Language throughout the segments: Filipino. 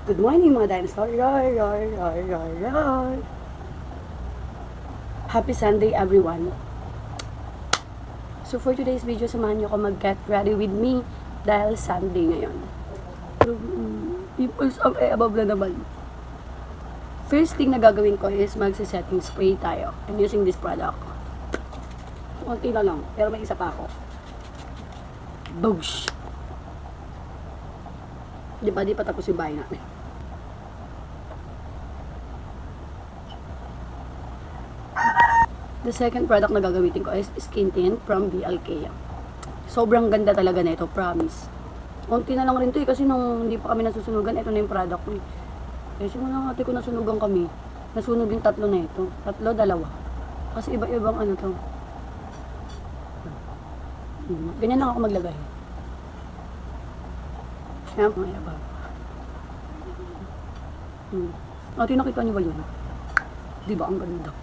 Good morning mga dinosaur. Roar, roar, roar, roar, roar. Happy Sunday everyone. So for today's video, samahan nyo ako mag-get ready with me dahil Sunday ngayon. Peoples of above na naman. First thing na gagawin ko is magsa-setting spray tayo. I'm using this product. Konti na lang, pero may isa pa ako. Boosh! Di pa tapos yung bahay namin. The second product na gagamitin ko is Skin Tint from BLK. Sobrang ganda talaga na ito, promise. Konti na lang rin to kasi nung hindi pa kami nasusunugan, ito na yung product ko. Kasi muna ate ko nasunugan kami. Nasunog yung tatlo na ito. Tatlo, dalawa. Kasi iba-ibang ano to. Ganyan lang ako maglagay. Kaya mga iba. Ate, nakita niyo ba yun? Diba ang ganda?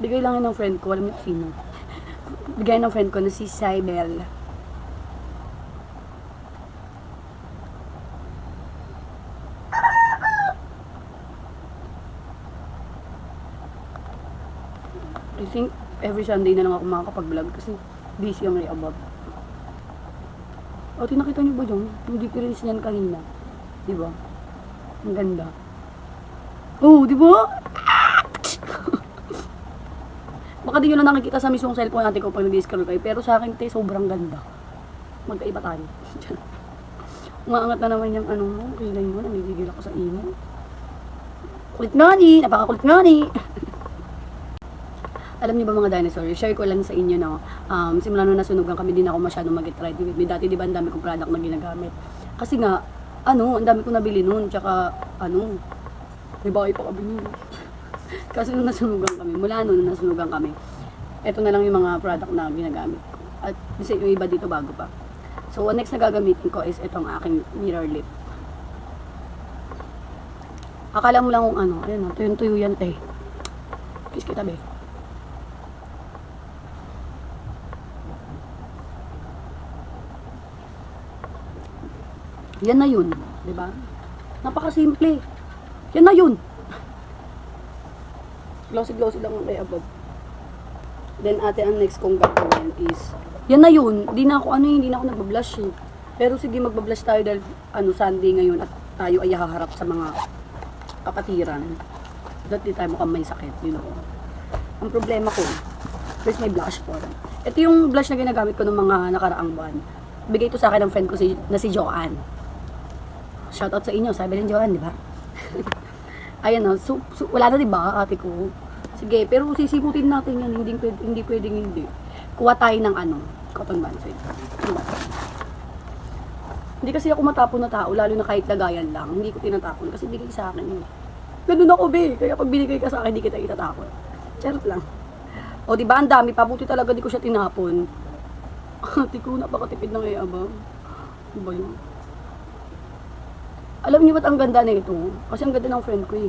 Bigay lang yun ng friend ko, alam mo sino. Bigay ng friend ko na si Cybel. I think every Sunday na lang ako makakapag-vlog kasi busy ang above. O, tinakita niyo ba yun? Yung difference niyan kanina. Diba? Ang ganda. Oh, diba? Baka di nyo na nakikita sa mismong cellphone natin kung pag nag-scroll kayo. Pero sa akin, sobrang ganda. Magkaiba tayo. Umaangat na naman yung ano mo. Kilay mo, nanggigigil ako sa imo. Kulit nga ni! Napakakulit nga ni! Alam niyo ba mga dinosaur, share ko lang sa inyo na simula nung nasunugan kami, din ako masyadong mag-try with me. Dati di ba ang dami kong product na ginagamit. Kasi nga, ang dami kong nabili nun. Tsaka, may bahay pa kami nun. Kasi nung nasunugan kami, mula nung nasunugan kami, eto na lang yung mga product na ginagamit ko. At yung iba dito bago pa. So, next na gagamitin ko is itong aking mirror lip. Akala mo lang kung ayun, tuyo yan, te. Kiss kita, be. Yan na yun, di ba? Napakasimple. Yan na yun. Glossy lang ang kay above. Then ate, ang next kong gagawin is, yan na yun. Hindi na ako nagbablush eh. Pero sige, magbablush tayo dahil Sunday ngayon at tayo ay haharap sa mga kapatiran. Dahil di tayo mukhang may sakit, you know. Ang problema ko, first may blush for. Ito yung blush na ginagamit ko ng mga nakaraang buwan. Bigay ito sa akin ng friend ko na si Joanne. Shoutout sa inyo, sabi rin Joanne, di ba? Ayan o, wala na diba ate ko? Sige, pero sisimutin natin yan, hindi pwedeng hindi. Kuha tayo ng cotton bud. Hindi kasi ako matapon na tao, lalo na kahit lagayan lang, hindi ko tinatapon kasi bigay sa akin yun. Ganun ako be, kaya pag binigay ka sa akin, hindi kita itatapon. Charot lang. O diba, ang dami, pabuti talaga di ko siya tinapon. Ate ko, napakatipid ng iabang. Diba yun? Alam niyo ba't ang ganda na ito? Kasi ang ganda ng friend ko eh.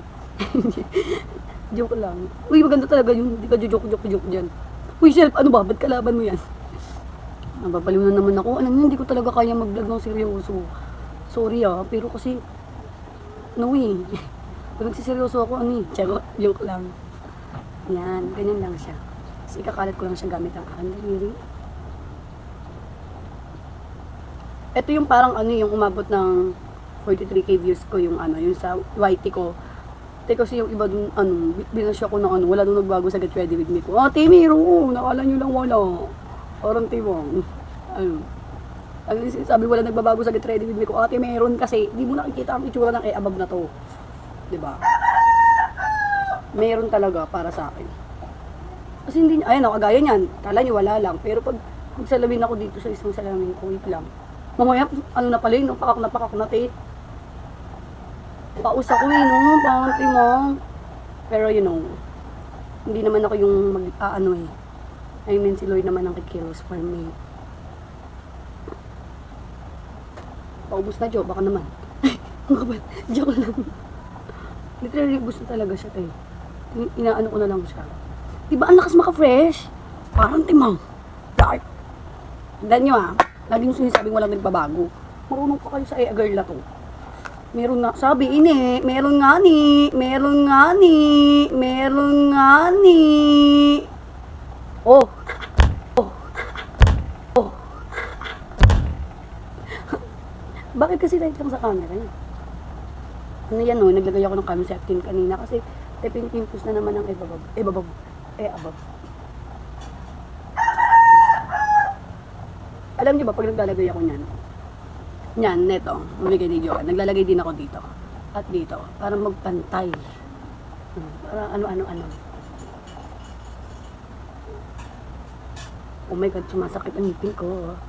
Joke lang. Uy, maganda talaga yun. Hindi ka joke dyan. Uy, Self, ano ba? Ba't kalaban mo yan? Nababaliw na naman ako. Alam niyo, hindi ko talaga kaya mag-vlog ng seryoso. Sorry pero kasi, Pag nagsiseryoso ako, joke lang. Yan, ganyan lang siya. Kasi kakalat ko lang siya gamit ang aking daliri. Ito yung parang yung umabot ng 43k views ko yung yung sa YT ko. Kasi yung iba dun, binasya ko ng wala nung nagbago sa Get Ready With Me ko. Ate, meron! Nakala nyo lang wala. Parang tibong. Sabi wala nagbabago sa Get Ready With Me ko. Ate, meron kasi, di mo nakikita ang itsura ng above na to. Diba? Meron talaga para sa akin. Kasi hindi, kagaya niyan. Kala nyo wala lang. Pero pag salamin ako dito sa isang salamin ko, wait lang. Mamaya, na pala yun, napakak na tape. Paus ako panty mo. Pero hindi naman ako yung I mean, si Lloyd naman ang kikilos for me. Paubos na, Jo, baka naman. Ang kapal, joke lang. Literally, ubos na talaga siya, tayo. Inaano ko na lang siya. Diba, ang lakas maka-fresh? Parang timang. Dark. Tandaan nyo laging sinasabing walang nagbabago. Marunong pa kayo sa girl na to. Meron nga, sabi ini, meron nga ni, meron nga ni, meron nga ni. Oh, oh, oh. Bakit kasi light lang sa camera niya? Ano yan o, naglagay ako ng cam septin kanina kasi pimpus na naman ang above. Alam niyo ba, pag naglalagay ako niyan, neto, mamigay ni Joanne, naglalagay din ako dito. At dito, para magpantay. Para ano. Oh my God, sumasakit ang ngipin ko.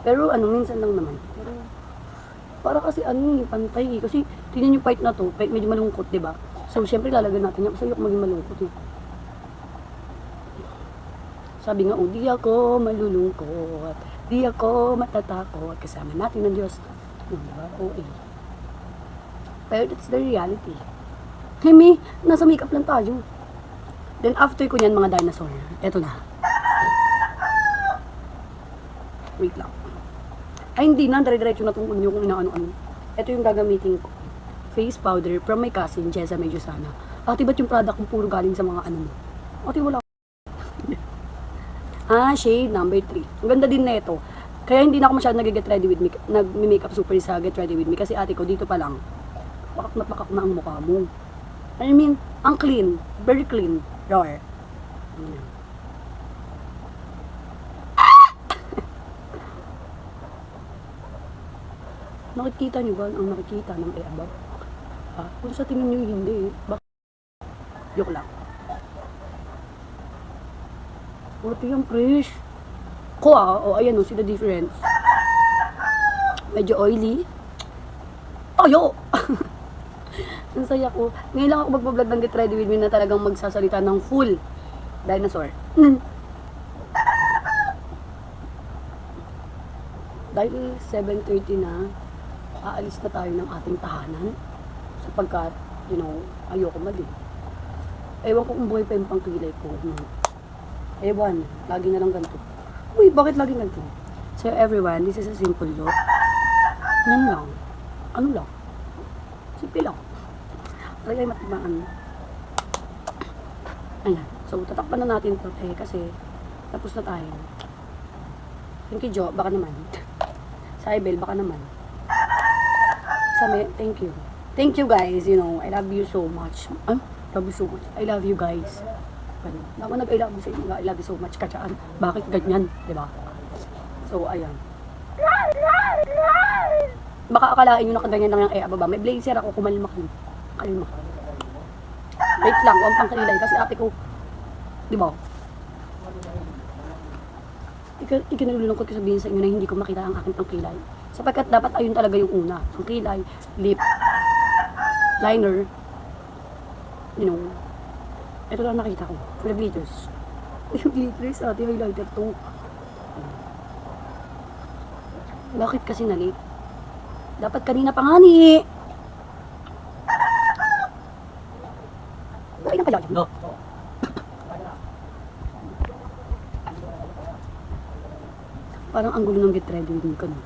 Pero minsan lang naman. Pero, para kasi pantay. Kasi, tingnan yung part na to, medyo malungkot, diba? So, syempre lalagyan natin yan kasi ayoko maging malungkot eh. Sabi nga, di ako malulungkot, di ako matatakot, kasama natin ng Diyos. Diba? Oo eh. Pero that's the reality. Himi, nasa makeup lang tayo. Then after ko niyan mga dinosaur, eto na. Wait lang. Ay hindi na, dire-diretso na itong unyo kung inaano-ano. Ito yung gagamitin ko. Face powder from my cousin, Jessa Medjosana. Ate, ba't yung product ko puro galing sa mga ano mo? Ate, wala. Shade number 3. Ang ganda din na ito. Kaya hindi na ako masyadong nag-get ready with me, nag-makeup super sa get ready with me. Kasi ate ko, dito pa lang, pakak na ang mukha mo. I mean, ang clean. Very clean. Raw. Nakikita niyo ba ang nakikita ng above? Kung sa tingin niyo hindi, bakit? Joke lang. Ito yung fresh. Ayan see the difference. Medyo oily. Ayo! Ang saya ko. Ngayon lang ako magbablog ng Get Ready With Me na talagang magsasalita ng full dinosaur. Dahil 7:30 na, aalis na tayo ng ating tahanan. Sapagkat, ayoko mali. Ewan ko kung buhay pa yung pangkilay ko. Ewan, lagi na lang ganito. Uy, bakit lagi ganito? So everyone, this is a simple look. Yan lang. Ano lang? Simple lang. Talaga yung matibaan. Ayan. So, tatakpan na natin ito kasi tapos na tayo. Thank you, Jo. Baka naman. Sa Ibel, baka naman. Sabi, thank you. Thank you, guys. I love you so much. Love you so much. I love you, guys. Ako nag-I love you sa inyo. I love you so much. Katsaan. Bakit ganyan? Diba? So, ayan. Baka akalain nyo na kaganyan lang yung baba. May blazer ako. Kumalma ko. Kalma. Wait lang. Huwag pang kalilay. Kasi ate ko, diba? Ikinalulungkot ko sabihin sa inyo na hindi ko makita ang aking pangkilay. Sapagkat dapat ayun talaga yung una. Ang kilay, lip, liner, ito lang nakita ko. For the glitters. Yung glitters, ate, highlighter to. Bakit kasi na-late? Dapat kanina pa nga ni. Bakit na kaya yun? No. Parang ang gulo ng Get Ready With Me ka, no?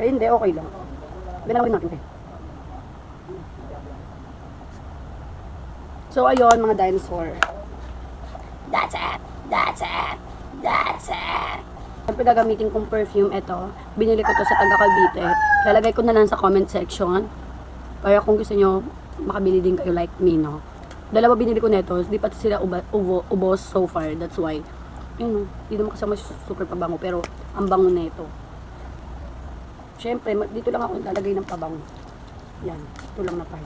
Ay, hindi, okay lang. Binawin natin, eh. So, ayun, mga dinosaur. That's it! That's it! That's it! Siyempre, gagamitin kong perfume, ito. Binili ko to sa taga Cavite. Lalagay ko na lang sa comment section. Para kung gusto nyo, makabili din kayo like me, no? Dalawa binili ko neto. Di pa sila ubos so far. That's why. Hindi naman kasama super pabango. Pero, ang bango neto. Siyempre, dito lang ako lalagay ng pabango. Yan. Ito lang na part.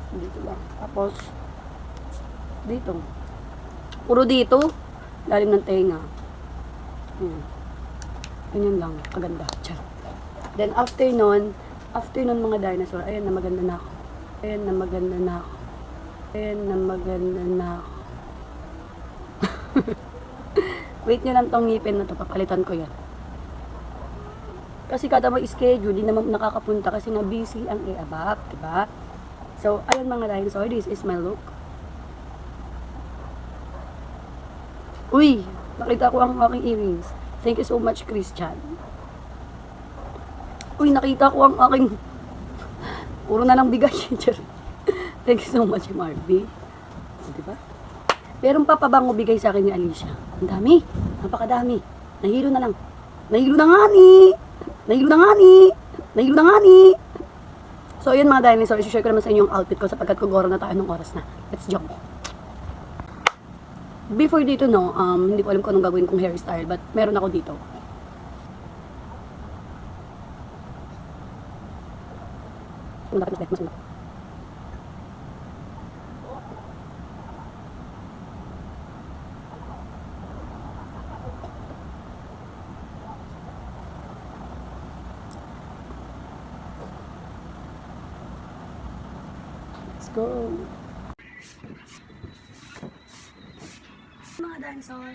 Dito lang. Tapos, dito. Puro dito. Lalim ng tenga. Ganyan lang. Kaganda. Char. Then, after nun mga dinosaur, ayan na maganda na ako. Ayan na maganda na ako. Ayan na maganda na ako. Wait nyo lang tong ngipin na to. Papalitan ko yan. Kasi kada may schedule, di naman nakakapunta kasi na busy ang above, diba? So, ayun mga dinosaur, this is my look. Uy, nakita ko ang aking earrings. Thank you so much, Christian. Uy, nakita ko ang aking... Puro na lang bigay. Thank you so much, Marby. Diba? Merong papabango bigay sa akin ni Alicia. Ang dami. Napakadami. Nahilo na lang. Nahilo na nga ni. Nahilo na nga ni. Nahilo na nga ni. So, yun mga dinosaur. I-share ko naman sa inyo yung outfit ko sapagkat kugoro na tayo ng oras na. Let's jump. Before dito, no, hindi ko alam kung anong gagawin kong hairstyle, but meron ako dito. Mas malapit. Let's go. Mga dinosaur.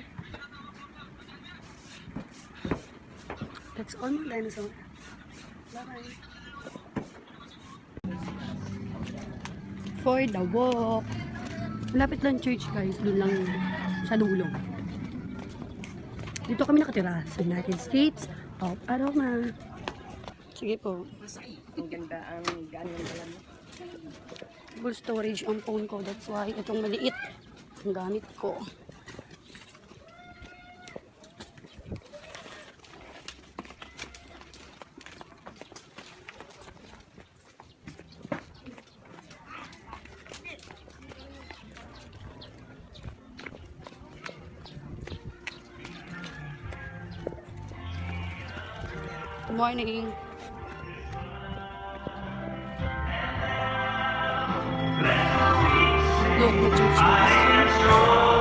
Let's go mga dinosaur. Bye-bye. For the walk. Malapit lang church guys. Doon lang sa dulo. Dito kami nakatira sa United States of Aroma. Sige po. Ang ganda ang ganyan pala mo. Full storage ang phone ko. That's why itong maliit ang gamit ko. Good morning. Look, may church na.